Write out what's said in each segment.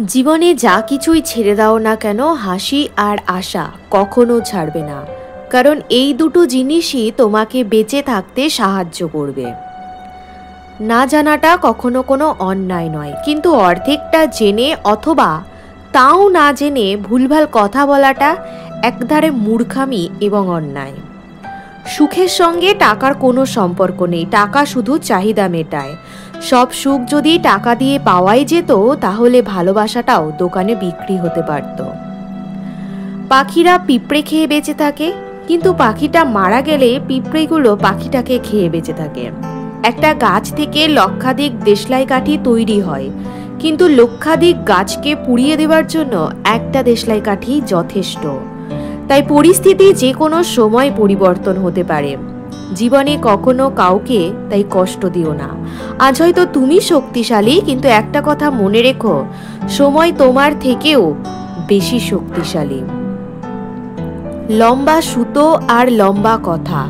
জীবনে যা কিছুই ছেড়ে দাও না কেন, হাসি আর আশা কখনো ছাড়বে না। কারণ এই দুটো জিনিসই তোমাকে বেঁচে থাকতে সাহায্য করবে। না জানাটা কখনো কোনো অন্যায় নয়, কিন্তু অর্ধেকটা জেনে অথবা তাও না জেনে ভুলভাল কথা বলাটা একধারে মূর্খামি এবং অন্যায়। সুখের সঙ্গে টাকার কোনো সম্পর্ক নেই, টাকা শুধু চাহিদা মেটায়। সব সুখ যদি টাকা দিয়ে পাওয়াই যেত, তাহলে ভালোবাসাটাও দোকানে বিক্রি হতে পারত। পাখিরা পিঁপড়ে খেয়ে বেঁচে থাকে, কিন্তু পাখিটা মারা গেলে পিঁপড়েগুলো পাখিটাকে খেয়ে বেঁচে থাকে। একটা গাছ থেকে লক্ষাধিক দেশলাই কাঠি তৈরি হয়, কিন্তু লক্ষাধিক গাছকে পুড়িয়ে দেওয়ার জন্য একটা দেশলাই কাঠি যথেষ্ট। তাই পরিস্থিতি যে কোনো সময় পরিবর্তন হতে পারে। জীবনে কখনো কাউকে তাই কষ্ট দিও না। আজ হয়তো তুমি শক্তিশালী, কিন্তু একটা কথা মনে রেখো, সময় তোমার থেকেও বেশি শক্তিশালী। লম্বা সুতো আর লম্বা কথা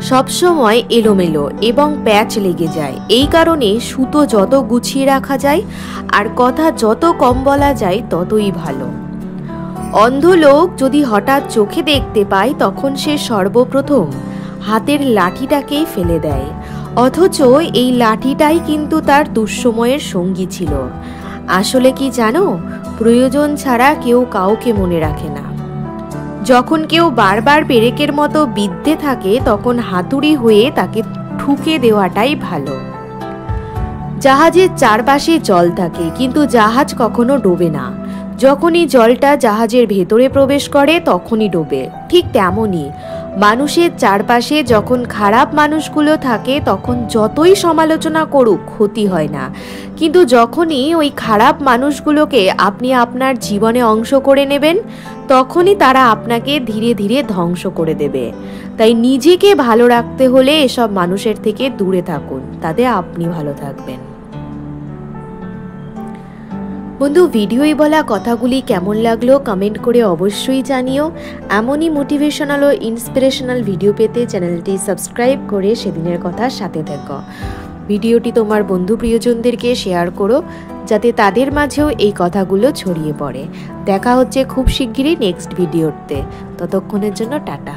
সবসময় এলোমেলো এবং প্যাচ লেগে যায়। এই কারণে সুতো যত গুছিয়ে রাখা যায় আর কথা যত কম বলা যায় ততই ভালো। অন্ধ লোক যদি হঠাৎ চোখে দেখতে পায়, তখন সে সর্বপ্রথম হাতের লাঠিটাকেই ফেলে দেয়, অথচ এই লাঠিটাই কিন্তু তার দুঃসময়ের সঙ্গী ছিল। আসলে কি জানো, প্রয়োজন ছাড়া কেউ কাউকে মনে রাখে না। যখন কেউ বারবার পেরেকের মতো বিদ্ধে থাকে, তখন হাতুড়ি হয়ে তাকে ঠুকে দেওয়াটাই ভালো। জাহাজের চারপাশে জল থাকে, কিন্তু জাহাজ কখনো ডোবে না। যখনই জলটা জাহাজের ভেতরে প্রবেশ করে তখনই ডোবে। ঠিক তেমনই মানুষের চারপাশে যখন খারাপ মানুষগুলো থাকে, তখন যতই সমালোচনা করুক ক্ষতি হয় না। কিন্তু যখনই ওই খারাপ মানুষগুলোকে আপনি আপনার জীবনে অংশ করে নেবেন, তখনই তারা আপনাকে ধীরে ধীরে ধ্বংস করে দেবে। তাই নিজেকে ভালো রাখতে হলে এসব মানুষের থেকে দূরে থাকুন, তাতে আপনি ভালো থাকবেন। বন্ধু, ভিডিওয় বলা কথাগুলি কেমন লাগলো কমেন্ট করে অবশ্যই জানিও। এমনই মোটিভেশনাল ও ইন্সপিরেশনাল ভিডিও পেতে চ্যানেলটি সাবস্ক্রাইব করে সেদিনের কথার সাথে থেকো। ভিডিওটি তোমার বন্ধু প্রিয়জনদেরকে শেয়ার করো, যাতে তাদের মাঝেও এই কথাগুলো ছড়িয়ে পড়ে। দেখা হচ্ছে খুব শিগগিরই নেক্সট ভিডিওতে। ততক্ষণের জন্য টাটা।